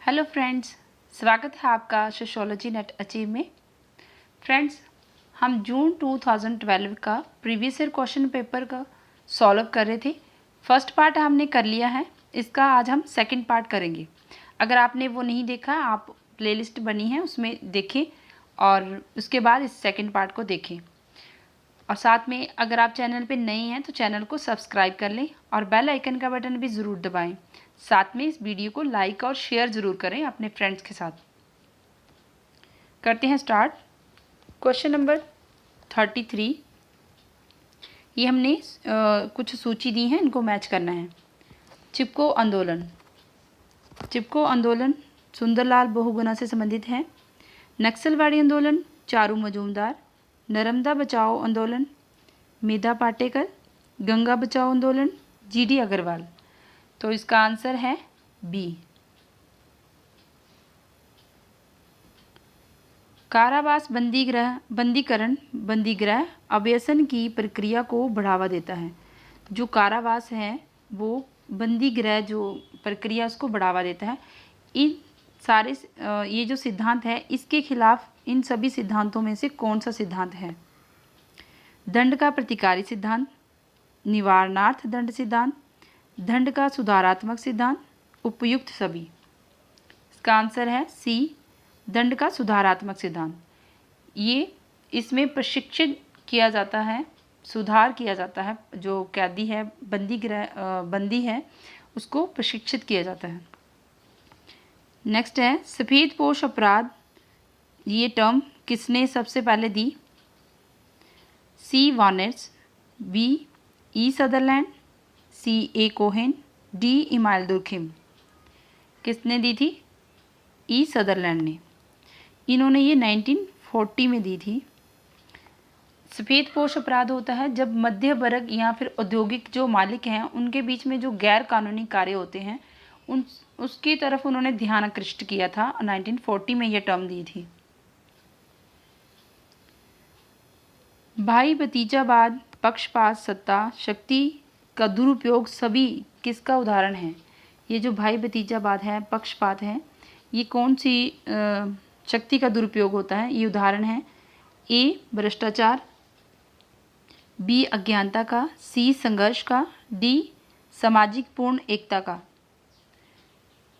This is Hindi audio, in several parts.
हेलो फ्रेंड्स, स्वागत है आपका सोशियोलॉजी नेट अचीव में। फ्रेंड्स, हम जून 2012 का प्रीवियस ईयर क्वेश्चन पेपर का सॉल्व कर रहे थे। फर्स्ट पार्ट हमने कर लिया है, इसका आज हम सेकंड पार्ट करेंगे। अगर आपने वो नहीं देखा, आप प्लेलिस्ट बनी है उसमें देखें और उसके बाद इस सेकंड पार्ट को देखें। और साथ में अगर आप चैनल पे नए हैं तो चैनल को सब्सक्राइब कर लें और बेल आइकन का बटन भी ज़रूर दबाएं। साथ में इस वीडियो को लाइक और शेयर ज़रूर करें अपने फ्रेंड्स के साथ। करते हैं स्टार्ट। Question number 33। ये हमने कुछ सूची दी है, इनको मैच करना है। चिपको आंदोलन। चिपको आंदोलन सुंदरलाल बहुगुणा से संबंधित है। नक्सलवाड़ी आंदोलन चारू मजूमदार। नर्मदा बचाओ आंदोलन मेधा पाटेकर। गंगा बचाओ आंदोलन जीडी अग्रवाल। तो इसका आंसर है बी। कारावास बंदीकरण बंदीगृह अभ्यसन की प्रक्रिया को बढ़ावा देता है। जो कारावास है वो बंदीगृह जो प्रक्रिया उसको बढ़ावा देता है। इन सारे ये जो सिद्धांत है इसके खिलाफ इन सभी सिद्धांतों में से कौन सा सिद्धांत है? दंड का प्रतिकारी सिद्धांत, निवारणार्थ दंड सिद्धांत, दंड का सुधारात्मक सिद्धांत, उपयुक्त सभी। इसका आंसर है सी, दंड का सुधारात्मक सिद्धांत। ये इसमें प्रशिक्षित किया जाता है, सुधार किया जाता है। जो कैदी है, बंदी है, उसको प्रशिक्षित किया जाता है। नेक्स्ट है सफ़ेद पोश अपराध। ये टर्म किसने सबसे पहले दी? सी वार्नेट्स, बी ई सदरलैंड, सी ए कोहेन, डी इमाइल दुर्खिम। किसने दी थी? ई सदरलैंड ने। इन्होंने ये 1940 में दी थी। सफ़ेद पोश अपराध होता है जब मध्य वर्ग या फिर औद्योगिक जो मालिक हैं उनके बीच में जो गैर कानूनी कार्य होते हैं उसकी तरफ उन्होंने ध्यान आकृष्ट किया था। 1940 में यह टर्म दी थी। भाई भतीजावाद, पक्षपात, सत्ता, शक्ति का दुरुपयोग सभी किसका उदाहरण है? ये जो भाई भतीजावाद है, पक्षपात है, ये कौन सी शक्ति का दुरुपयोग होता है? ये उदाहरण है ए भ्रष्टाचार, बी अज्ञानता का, सी संघर्ष का, डी सामाजिक पूर्ण एकता का।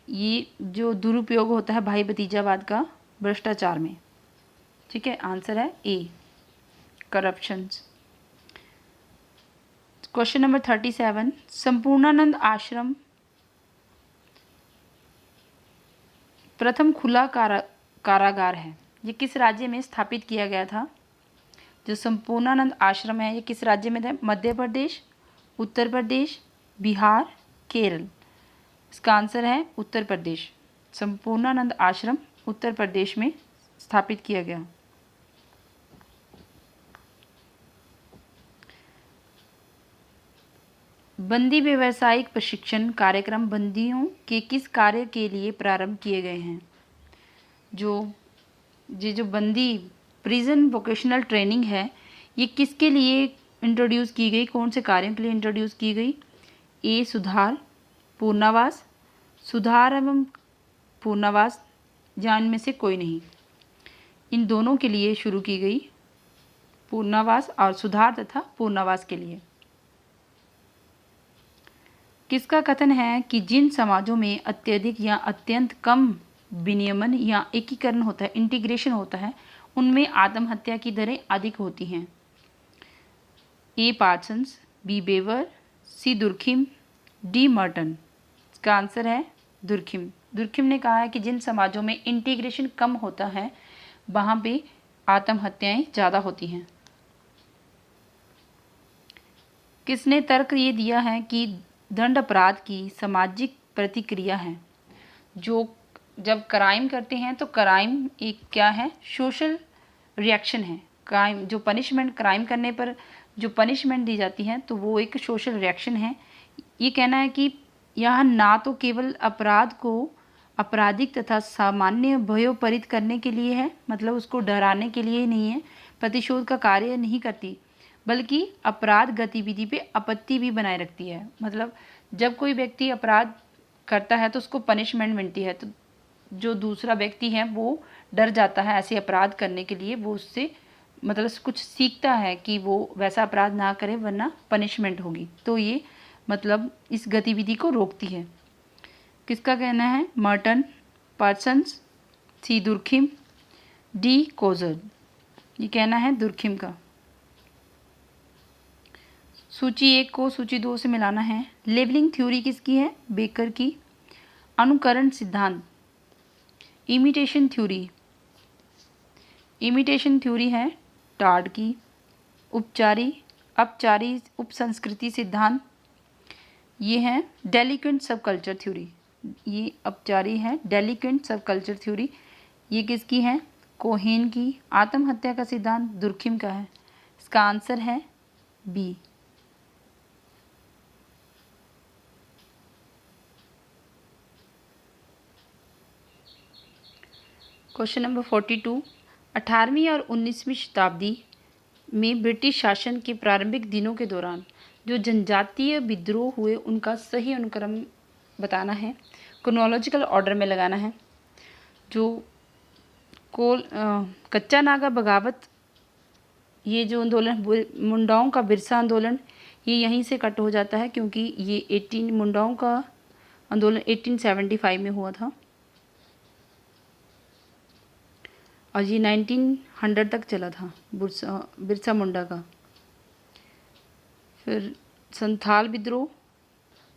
ये जो दुरुपयोग होता है भाई भतीजावाद का भ्रष्टाचार में। ठीक है, आंसर है ए करप्शंस। Question number 37। संपूर्णानंद आश्रम प्रथम खुला कारागार है। ये किस राज्य में स्थापित किया गया था? जो संपूर्णानंद आश्रम है ये किस राज्य में था? मध्य प्रदेश, उत्तर प्रदेश, बिहार, केरल। इसका आंसर है उत्तर प्रदेश। संपूर्णानंद आश्रम उत्तर प्रदेश में स्थापित किया गया। बंदी व्यावसायिक प्रशिक्षण कार्यक्रम बंदियों के किस कार्य के लिए प्रारंभ किए गए हैं? जो बंदी प्रिजन वोकेशनल ट्रेनिंग है ये किसके लिए इंट्रोड्यूस की गई? कौन से कार्यों के लिए इंट्रोड्यूस की गई? ए सुधार, पूर्णावास, सुधार एवं पूर्णावास, या इनमें से कोई नहीं। इन दोनों के लिए शुरू की गई, पूर्णावास और सुधार तथा पूर्णावास के लिए। किसका कथन है कि जिन समाजों में अत्यधिक या अत्यंत कम विनियमन या एकीकरण होता है, इंटीग्रेशन होता है, उनमें आत्महत्या की दरें अधिक होती हैं? ए पार्सन्स, बी बेवर, सी दुर्खिम, डी मर्टन। इसका आंसर है दुर्खिम। दुर्खिम ने कहा है कि जिन समाजों में इंटीग्रेशन कम होता है वहाँ पे आत्महत्याएं ज़्यादा होती हैं। किसने तर्क ये दिया है कि दंड अपराध की सामाजिक प्रतिक्रिया है? जो जब क्राइम करते हैं तो क्राइम एक क्या है? सोशल रिएक्शन है। क्राइम जो पनिशमेंट, क्राइम करने पर जो पनिशमेंट दी जाती है तो वो एक सोशल रिएक्शन है। ये कहना है कि यह ना तो केवल अपराध को आपराधिक तथा सामान्य भयोपरीत करने के लिए है, मतलब उसको डराने के लिए नहीं है, प्रतिशोध का कार्य नहीं करती, बल्कि अपराध गतिविधि पे आपत्ति भी बनाए रखती है। मतलब जब कोई व्यक्ति अपराध करता है तो उसको पनिशमेंट मिलती है, तो जो दूसरा व्यक्ति है वो डर जाता है ऐसे अपराध करने के लिए, वो उससे मतलब कुछ सीखता है कि वो वैसा अपराध ना करे वरना पनिशमेंट होगी, तो ये मतलब इस गतिविधि को रोकती है। किसका कहना है? मर्टन, पार्सन्स, सी दुर्खिम, डी कोजर। ये कहना है दुर्खिम का। सूची 1 को सूची 2 से मिलाना है। लेबलिंग थ्योरी किसकी है? बेकर की। अनुकरण सिद्धांत, इमिटेशन थ्योरी, इमिटेशन थ्योरी है टार्ड की। अपचारी उपसंस्कृति सिद्धांत, ये है डेलिक्वेंट सब कल्चर थ्योरी। ये अपचारी है डेलिक्वेंट सब कल्चर थ्योरी, ये किसकी है? कोहेन की। आत्महत्या का सिद्धांत दुर्खिम का है। इसका आंसर है बी। Question number 42। 18वीं और 19वीं शताब्दी में ब्रिटिश शासन के प्रारंभिक दिनों के दौरान जो जनजातीय विद्रोह हुए उनका सही अनुक्रम बताना है, क्रोनोलॉजिकल ऑर्डर में लगाना है। जो कच्चा नागा बगावत, ये जो आंदोलन मुंडाओं का बिरसा आंदोलन, ये यहीं से कट हो जाता है क्योंकि ये मुंडाओं का आंदोलन 1875 में हुआ था और ये 1900 तक चला था बिरसा मुंडा का। फिर संथाल विद्रोह,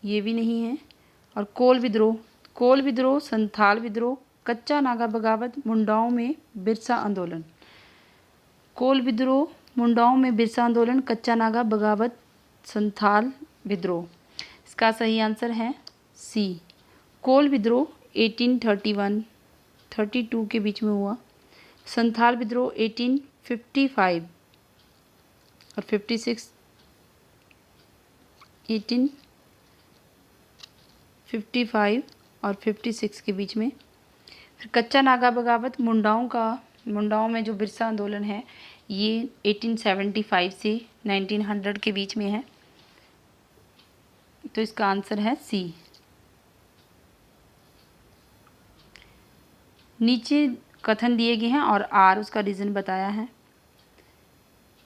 ये भी नहीं है। और कोल विद्रोह, संथाल विद्रोह, कच्चा नागा बगावत, मुंडाओं में बिरसा आंदोलन। कोल विद्रोह, मुंडाओं में बिरसा आंदोलन, कच्चा नागा बगावत, संथाल विद्रोह। इसका सही आंसर है सी। कोल विद्रोह 1831-32 के बीच में हुआ। संथाल विद्रोह 1855 और 56, 1855 और 56 के बीच में। फिर कच्चा नागा बगावत मुंडाओं में जो बिरसा आंदोलन है ये 1875 से 1900 के बीच में है, तो इसका आंसर है सी। नीचे कथन दिए गए हैं और आर उसका रीज़न बताया है।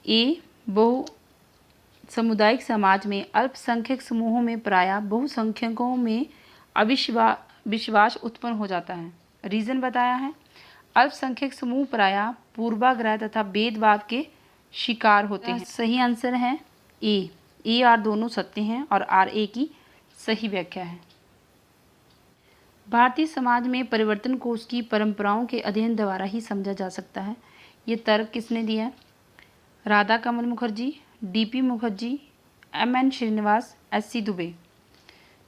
ए, बहु सामुदायिक समाज में अल्पसंख्यक समूहों में प्रायः बहुसंख्यकों में विश्वास उत्पन्न हो जाता है। रीज़न बताया है, अल्पसंख्यक समूह प्रायः पूर्वाग्रह तथा भेदभाव के शिकार होते हैं। सही आंसर है ए आर दोनों सत्य हैं और आर ए की सही व्याख्या है। भारतीय समाज में परिवर्तन को उसकी परंपराओं के अध्ययन द्वारा ही समझा जा सकता है। ये तर्क किसने दिया? Radha Kamal Mukherjee, DP Mukherjee, MN Srinivas, SC Dubey.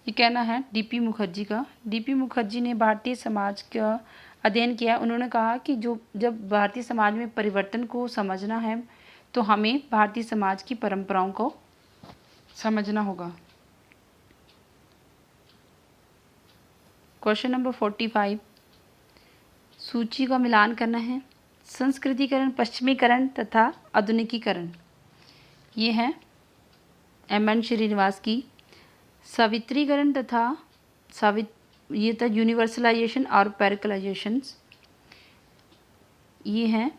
ये कहना है डीपी मुखर्जी का। डीपी मुखर्जी ने भारतीय समाज का अध्ययन किया। उन्होंने कहा कि जब भारतीय समाज में परिवर्तन को समझना है तो हमें भारतीय समाज की परंपराओं को समझना होगा। Question number 45। सूची का मिलान करना है। संस्कृतिकरण, पश्चिमीकरण तथा आधुनिकीकरण, ये है एमएन श्रीनिवास की। सावित्रीकरण तथा ये था यूनिवर्सलाइजेशन और पैरिकलाइजेशन, ये है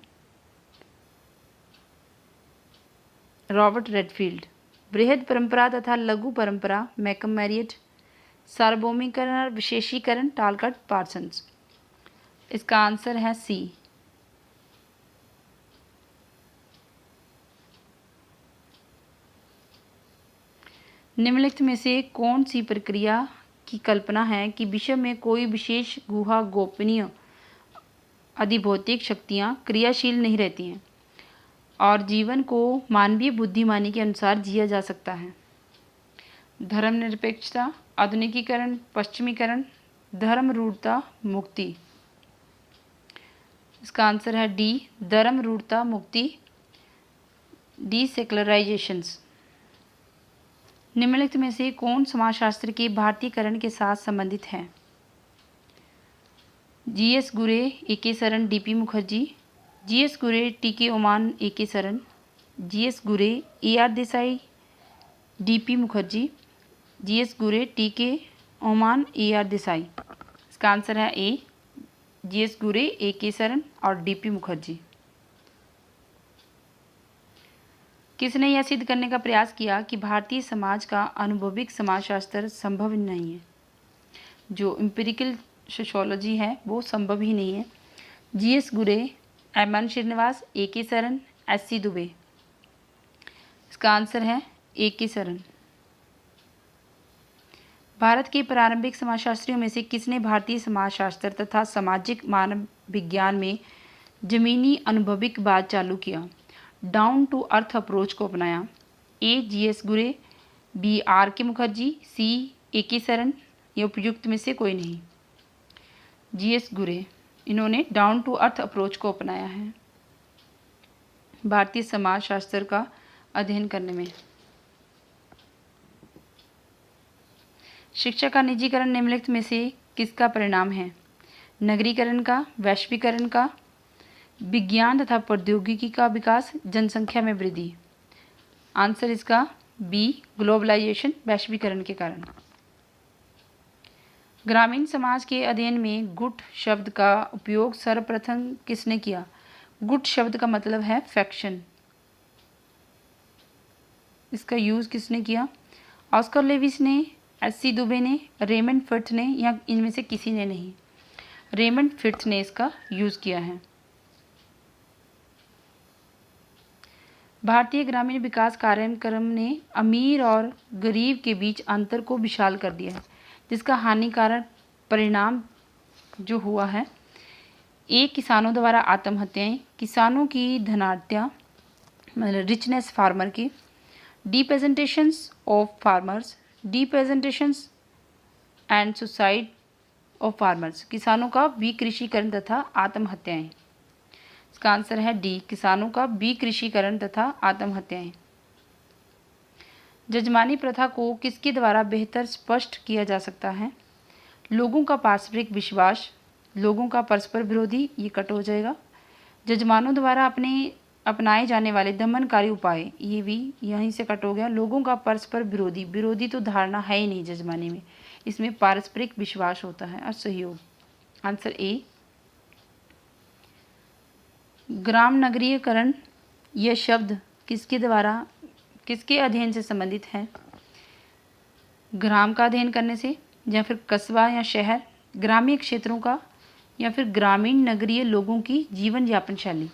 रॉबर्ट रेडफील्ड। बृहद परंपरा तथा लघु परंपरा, मैकम मैरियट। सार्वभौमिकरण और विशेषीकरण, टालकट पार्सन्स। इसका आंसर है सी। निम्नलिखित में से कौन सी प्रक्रिया की कल्पना है कि विश्व में कोई विशेष गुहा गोपनीय अधिभौतिक शक्तियाँ क्रियाशील नहीं रहती हैं और जीवन को मानवीय बुद्धिमानी के अनुसार जिया जा सकता है? धर्मनिरपेक्षता, आधुनिकीकरण, पश्चिमीकरण, धर्मरूढ़ता, मुक्ति। इसका आंसर है डी, धर्मरूढ़ता, मुक्ति, डी सेक्युलराइजेशंस। निम्नलिखित में से कौन समाजशास्त्र के भारतीयकरण के साथ संबंधित है? GS Ghurye, AK. Saran, DP Mukherjee. GS Ghurye, TK. Oommen, AK. Saran. GS Ghurye, AR. Desai, DP Mukherjee. GS Ghurye, TK. Oommen, AR. Desai. इसका आंसर है A, GS Ghurye, AK. Saran और डीपी मुखर्जी। किसने यह सिद्ध करने का प्रयास किया कि भारतीय समाज का अनुभविक समाजशास्त्र संभव नहीं है? जो एम्पिरिकल सोशियोलॉजी है वो संभव ही नहीं है। GS Ghurye, MN. Srinivas, AK. Saran, SC. Dube. इसका आंसर है ए.के. सरन। भारत के प्रारंभिक समाजशास्त्रियों में से किसने भारतीय समाजशास्त्र तथा सामाजिक मानव विज्ञान में जमीनी अनुभविक बाद चालू किया, डाउन टू अर्थ अप्रोच को अपनाया? ए. जीएस गुरे, बी. आर.के. मुखर्जी, सी. ए.के. सरन। ये उपयुक्त में से कोई नहीं। जीएस गुरे, इन्होंने डाउन टू अर्थ अप्रोच को अपनाया है भारतीय समाजशास्त्र का अध्ययन करने में। शिक्षा का निजीकरण निम्नलिखित में से किसका परिणाम है? नगरीकरण का, वैश्वीकरण का, विज्ञान तथा प्रौद्योगिकी का विकास, जनसंख्या में वृद्धि। आंसर इसका बी, ग्लोबलाइजेशन, वैश्वीकरण के कारण। ग्रामीण समाज के अध्ययन में गुट शब्द का उपयोग सर्वप्रथम किसने किया? गुट शब्द का मतलब है फैक्शन। इसका यूज किसने किया? ऑस्कर लेविस ने, एस.सी. दुबे ने, रेमंड फिर्थ ने, या इनमें से किसी ने नहीं? रेमंड फिर्थ ने इसका यूज किया है। भारतीय ग्रामीण विकास कार्यक्रम ने अमीर और गरीब के बीच अंतर को विशाल कर दिया है, जिसका हानिकारक परिणाम जो हुआ है, ए. किसानों द्वारा आत्महत्याएं, किसानों की धनाढ्यता मतलब रिचनेस फार्मर की, depeasantisations of farmers, depeasantisations and suicide of farmers, किसानों का विकृषीकरण तथा आत्महत्याएं। इसका आंसर है डी, किसानों का विकृषीकरण तथा आत्महत्याएं। जजमानी प्रथा को किसके द्वारा बेहतर स्पष्ट किया जा सकता है? लोगों का पारस्परिक विश्वास, लोगों का परस्पर विरोधी, ये कट हो जाएगा। जजमानों द्वारा अपनाए जाने वाले दमनकारी उपाय, ये भी यहीं से कट हो गया। लोगों का परस्पर विरोधी, विरोधी तो धारणा है ही नहीं जजमानी में, इसमें पारस्परिक विश्वास होता है और सहयोग। Answer A. ग्राम नगरीकरण यह शब्द किसके अध्ययन से संबंधित है? ग्राम का अध्ययन करने से, या फिर कस्बा या शहर, ग्रामीण क्षेत्रों का, या फिर ग्रामीण नगरीय लोगों की जीवन यापन शैली।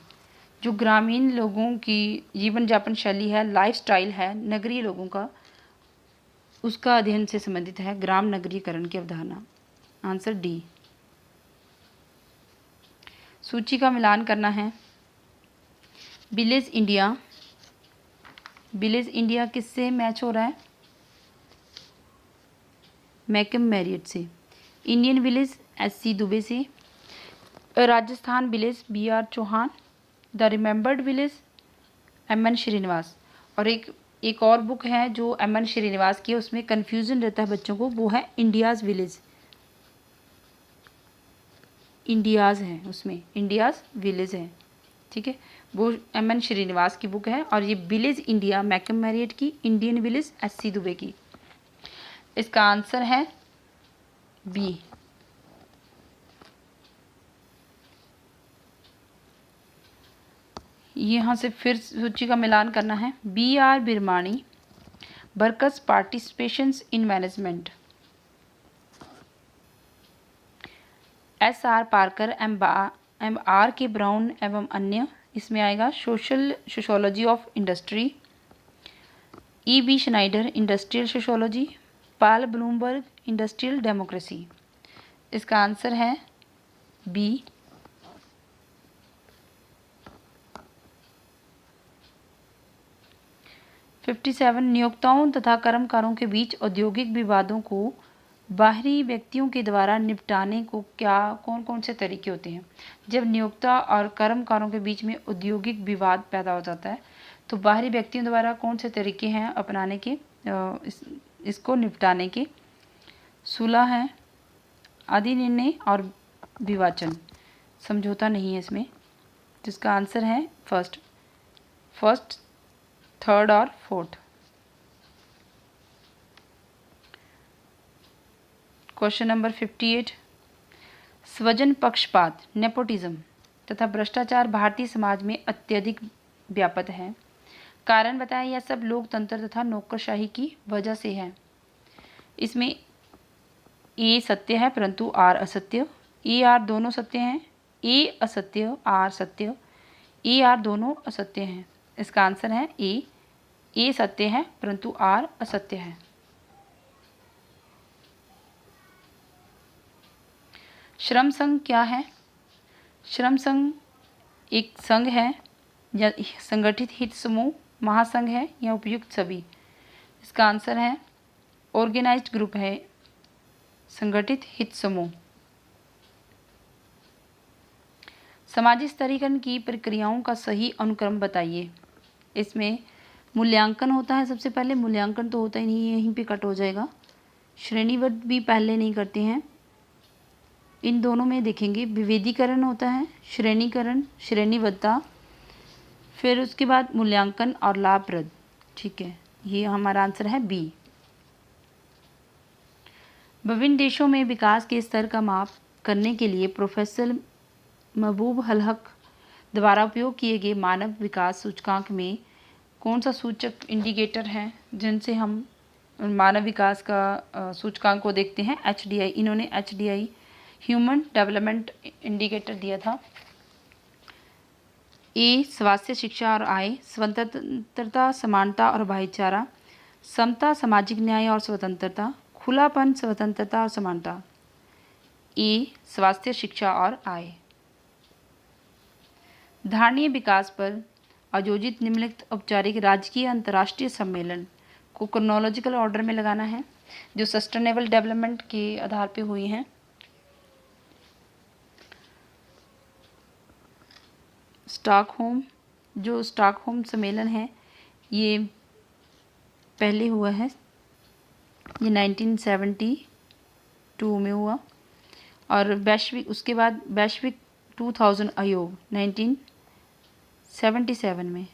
जो ग्रामीण लोगों की जीवन यापन शैली है, लाइफस्टाइल है नगरीय लोगों का, उसका अध्ययन से संबंधित है ग्राम नगरीकरण की अवधारणा। Answer D. सूची का मिलान करना है। विलेज इंडिया, विलेज इंडिया किससे मैच हो रहा है? मैकम मैरियट से। Indian village, SC. दुबे से। Rajasthan village, BR. Chauhan. The remembered village, MN. Srinivas. और एक और बुक है जो एम.एन. श्रीनिवास की है, उसमें कन्फ्यूजन रहता है बच्चों को, वो है इंडियाज़ विलेज। इंडियाज़ है, उसमें इंडियाज़ विलेज है, ठीक है, वो एम.एन. श्रीनिवास की बुक है। और ये विलेज इंडिया मैकम मैरियट की, इंडियन विलेज एस.सी. दुबे की। इसका आंसर है बी। यहाँ से फिर सूची का मिलान करना है। BR. Birmani, workers participations in management. SR. Parker, MR. K Brown एवं अन्य, इसमें आएगा social sociology of industry. EB. Schneider, industrial sociology. Paul Blumberg, industrial democracy. इसका आंसर है बी। (57) नियोक्ताओं तथा कर्मकारों के बीच औद्योगिक विवादों को बाहरी व्यक्तियों के द्वारा निपटाने को क्या कौन कौन से तरीके होते हैं? जब नियोक्ता और कर्मकारों के बीच में औद्योगिक विवाद पैदा हो जाता है तो बाहरी व्यक्तियों द्वारा कौन से तरीके हैं अपनाने के इसको निपटाने के? सुलह है, अधिनिर्णय और विवाचन। समझौता नहीं है इसमें, जिसका आंसर है फर्स्ट, थर्ड और फोर्थ। Question number 58। स्वजन पक्षपात नेपोटिज्म तथा भ्रष्टाचार भारतीय समाज में अत्यधिक व्याप्त है। कारण बताएं, यह सब लोकतंत्र तथा नौकरशाही की वजह से है। इसमें ए सत्य है परंतु आर असत्य, ए आर दोनों सत्य हैं, ए असत्य आर सत्य, ए आर दोनों असत्य हैं। इसका आंसर है ए सत्य है परंतु आर असत्य है। श्रम संघ क्या है? श्रम संघ एक संघ है या संगठित हित समूह, महासंघ है या उपयुक्त सभी। इसका आंसर है ऑर्गेनाइज्ड ग्रुप है, संगठित हित समूह। सामाजिक स्तरीकरण की प्रक्रियाओं का सही अनुक्रम बताइए। इसमें मूल्यांकन होता है, सबसे पहले मूल्यांकन तो होता ही नहीं, यहीं पे कट हो जाएगा। श्रेणीबद्ध भी पहले नहीं करते हैं, इन दोनों में देखेंगे। विभेदीकरण होता है, श्रेणीकरण, श्रेणीबद्धता, फिर उसके बाद मूल्यांकन और लाभप्रद। ठीक है, ये हमारा आंसर है बी। विभिन्न देशों में विकास के स्तर का माप करने के लिए प्रोफेसर महबूब अल हक द्वारा उपयोग किए गए मानव विकास सूचकांक में कौन सा सूचक इंडिकेटर है जिनसे हम मानव विकास का सूचकांक को देखते हैं? HDI। इन्होंने HDI ह्यूमन डेवलपमेंट इंडिकेटर दिया था। ए स्वास्थ्य, शिक्षा और आय, स्वतंत्रता, समानता और भाईचारा, समता, सामाजिक न्याय और स्वतंत्रता, खुलापन, स्वतंत्रता और समानता। ए स्वास्थ्य, शिक्षा और आय। धारणीय विकास पर आयोजित निम्नलिखित औपचारिक राजकीय अंतर्राष्ट्रीय सम्मेलन को क्रोनोलॉजिकल ऑर्डर में लगाना है जो सस्टेनेबल डेवलपमेंट के आधार पे हुई हैं। स्टॉकहोम, जो स्टॉकहोम सम्मेलन है ये पहले हुआ है, ये 1972 में हुआ। और वैश्विक, उसके बाद वैश्विक 2000 आयोग 1977 में।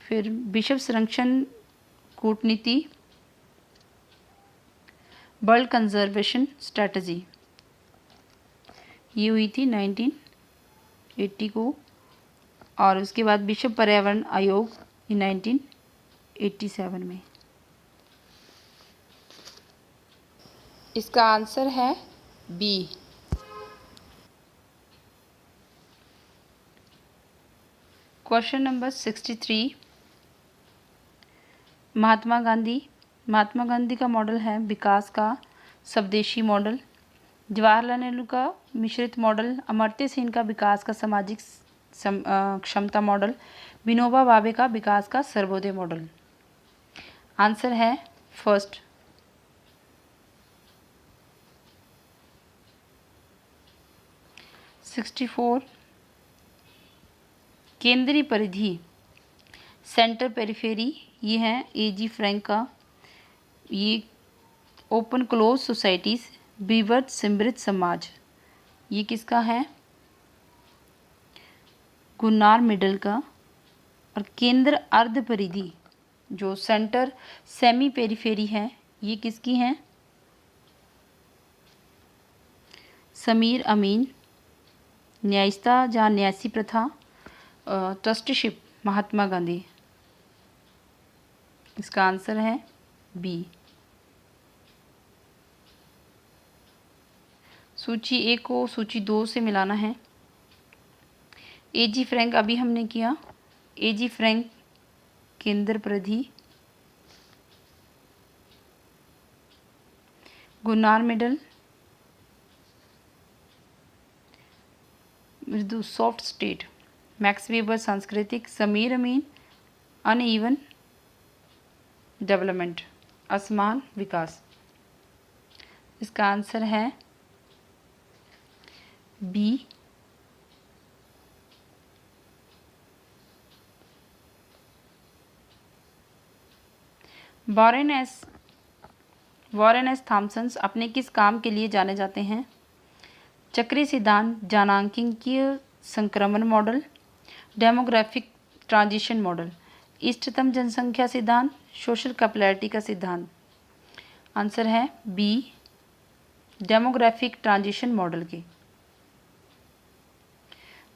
फिर विश्व संरक्षण कूटनीति, वर्ल्ड कंजर्वेशन स्ट्रेटजी, ये हुई थी 1980 को। और उसके बाद विश्व पर्यावरण आयोग 1987 में। इसका आंसर है B. Question number 63, Mahatma Gandhi का मॉडल है विकास का स्वदेशी मॉडल, जवाहरलाल नेहरू का मिश्रित मॉडल, अमर्त्य सेन का विकास का सामाजिक क्षमता मॉडल, विनोबा भावे का विकास का सर्वोदय मॉडल। आंसर है फर्स्ट। केंद्रीय परिधि, सेंटर पेरिफेरी, ये है A.G. फ्रैंक का। ये ओपन क्लोज सोसाइटीज, विविध समृद्ध समाज, ये किसका है? गुन्नार मिडल का। और केंद्र अर्ध परिधि, जो सेंटर सेमी पेरिफेरी है, ये किसकी है? समीर अमीन। न्यायिकता या न्यासी प्रथा, ट्रस्टीशिप, महात्मा गांधी। इसका आंसर है बी। सूची ए को सूची 2 से मिलाना है। A.G. फ्रैंक अभी हमने किया। A.G. फ्रैंक केंद्र परिधि, गुन्नार मिडल मृदु सॉफ्ट स्टेट, मैक्स वेबर सांस्कृतिक, समीर अमीन अनइवन डेवलपमेंट, असमान विकास। इसका आंसर है बी। वॉरेन एस थॉमसन अपने किस काम के लिए जाने जाते हैं? चक्रीय सिद्धांत, जनांकीय संक्रमण मॉडल, डेमोग्राफिक ट्रांजिशन मॉडल, इष्टतम जनसंख्या सिद्धांत, सोशल कैपिलैरिटी का सिद्धांत। आंसर है बी, डेमोग्राफिक ट्रांजिशन मॉडल के।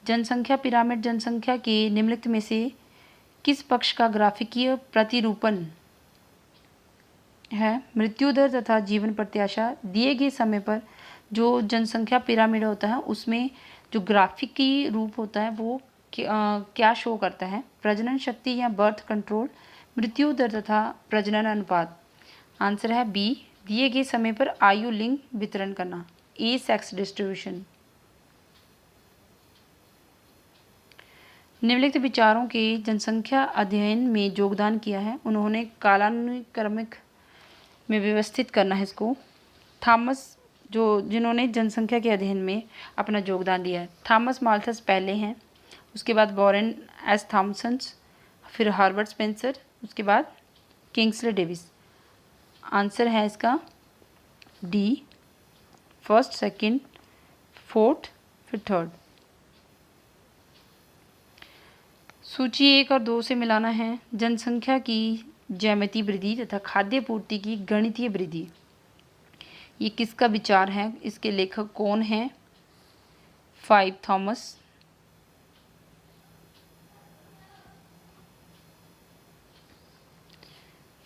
जनसंख्या पिरामिड जनसंख्या के निम्नलिखित में से किस पक्ष का ग्राफिकीय प्रतिरूपण है? मृत्यु दर तथा जीवन प्रत्याशा दिए गए समय पर जो जनसंख्या पिरामिड होता है उसमें जो ग्राफिकी रूप होता है वो क्या शो करता है? प्रजनन शक्ति या बर्थ कंट्रोल, मृत्यु दर तथा प्रजनन अनुपात। आंसर है बी, दिए गए समय पर आयु लिंग वितरण करना, ए सेक्स डिस्ट्रीब्यूशन। निम्नलिखित विचारों के जनसंख्या अध्ययन में योगदान किया है, उन्होंने कालानुक्रमिक में व्यवस्थित करना है इसको। थॉमस जिन्होंने जनसंख्या के अध्ययन में अपना योगदान दिया है, थॉमस माल्थस पहले हैं, उसके बाद वॉरेन एस थॉमसन, फिर हार्बर्ट स्पेंसर, उसके बाद किंग्सले डेविस। आंसर है इसका डी, फर्स्ट, सेकंड, फोर्थ, फिर थर्ड। सूची 1 और 2 से मिलाना है। जनसंख्या की ज्यामितीय वृद्धि तथा खाद्य पूर्ति की गणितीय वृद्धि, ये किसका विचार है? इसके लेखक कौन हैं? 5 थॉमस।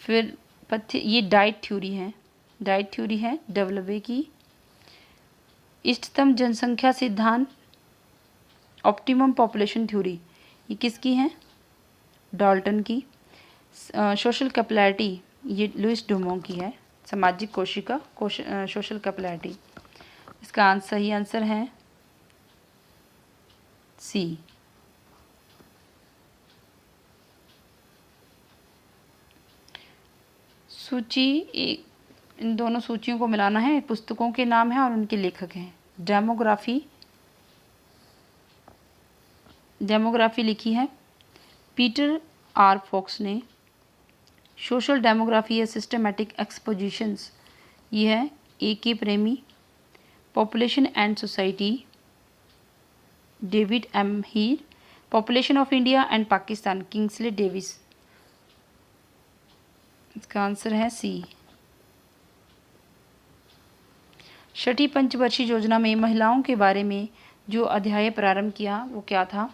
फिर पथ्य, ये डाइट थ्योरी है, डाइट थ्योरी है डब्ल्यूए की। इष्टतम जनसंख्या सिद्धांत, ऑप्टिमम पॉपुलेशन थ्योरी, ये किसकी है? डाल्टन की। सोशल कैपिलैरिटी, ये लुइस डुमों की है, सामाजिक कोशिका सोशल कैपिलैरिटी। इसका सही आंसर है सी। सूची एक, इन दोनों सूचियों को मिलाना है, पुस्तकों के नाम हैं और उनके लेखक हैं। डेमोग्राफी लिखी है पीटर आर फॉक्स ने। सोशल डेमोग्राफी या सिस्टमैटिक एक्सपोजिशंस, ये है A K Premi. Population and society, David M Heer. Population of India and Pakistan, Kingsley Davis. इसका आंसर है सी। छठी पंचवर्षीय योजना में महिलाओं के बारे में जो अध्याय प्रारंभ किया वो क्या था?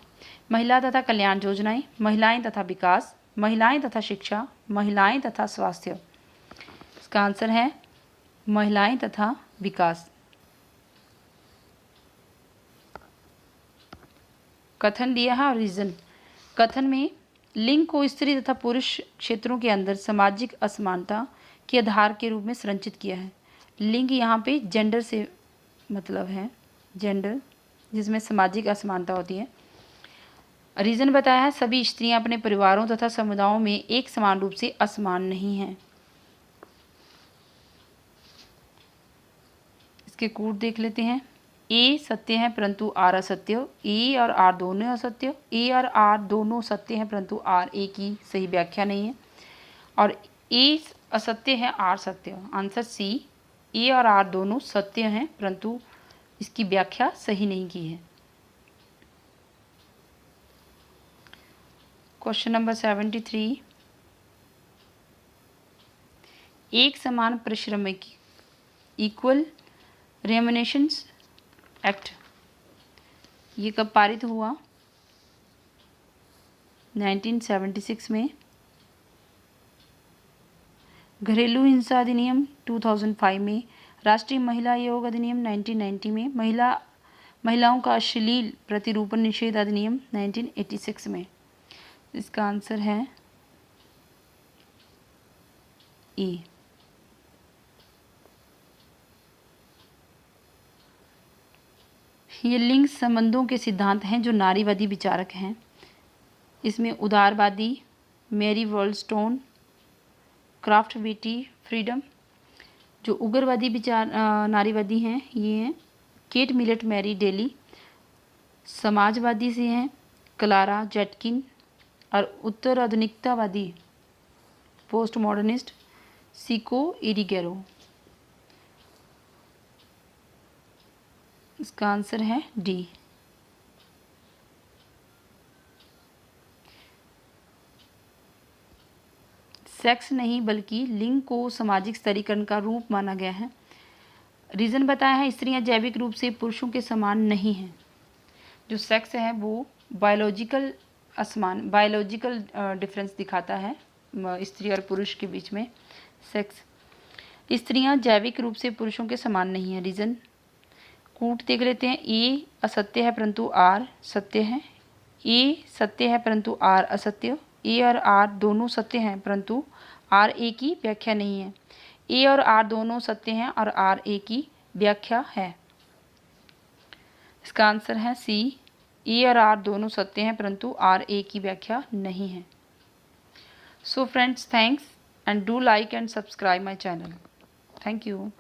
महिला तथा कल्याण योजनाएं, महिलाएं तथा विकास, महिलाएं तथा शिक्षा, महिलाएं तथा स्वास्थ्य। इसका आंसर है महिलाएं तथा विकास। कथन दिया है और रीजन। कथन में लिंग को स्त्री तथा पुरुष क्षेत्रों के अंदर सामाजिक असमानता के आधार के रूप में संरचित किया है। लिंग यहाँ पे जेंडर से मतलब है, जेंडर जिसमें सामाजिक असमानता होती है। रीजन बताया है सभी स्त्रियां अपने परिवारों तथा समुदायों में एक समान रूप से असमान नहीं हैं। इसके कूट देख लेते हैं। ए सत्य है परंतु आर असत्य, ए और आर दोनों असत्य, ए और आर दोनों सत्य हैं परंतु आर ए की सही व्याख्या नहीं है, और ए असत्य है आर सत्य। आंसर सी, ए और आर दोनों सत्य हैं परंतु इसकी व्याख्या सही नहीं की है। क्वेश्चन नंबर 73, एक समान परिश्रम की इक्वल रेम्युनरेशंस एक्ट, ये कब पारित हुआ? 1976 में। घरेलू हिंसा अधिनियम 2005 में। राष्ट्रीय महिला आयोग अधिनियम 1990 में। महिलाओं का अश्लील प्रतिरूपण निषेध अधिनियम 1986 में। इसका आंसर है ई। ये लिंग संबंधों के सिद्धांत हैं जो नारीवादी विचारक हैं। इसमें उदारवादी मेरी वर्ल्डस्टोन, क्राफ्टविटी फ्रीडम। जो उग्रवादी विचार नारीवादी हैं ये हैं केट मिलेट मैरी डेली। समाजवादी से हैं क्लारा जेटकिन, और उत्तर आधुनिकतावादी पोस्ट मॉडर्निस्ट सिको इरिगेरो। इसका आंसर है डी। सेक्स नहीं बल्कि लिंग को सामाजिक स्तरीकरण का रूप माना गया है। रीज़न बताया है, स्त्रियां जैविक रूप से पुरुषों के समान नहीं हैं। जो सेक्स है वो बायोलॉजिकल डिफरेंस दिखाता है स्त्री और पुरुष के बीच में सेक्स। स्त्रियां जैविक रूप से पुरुषों के समान नहीं है। रीज़न कूट देख लेते हैं। ए असत्य है परंतु आर सत्य है। ए सत्य है परंतु आर असत्य। ए और आर दोनों सत्य हैं परंतु आर ए की व्याख्या नहीं है। ए और आर दोनों सत्य हैं और आर ए की व्याख्या है। इसका आंसर है सी। ए और आर दोनों सत्य हैं परंतु आर ए की व्याख्या नहीं है। So friends, thanks and do like and subscribe my channel. Thank you.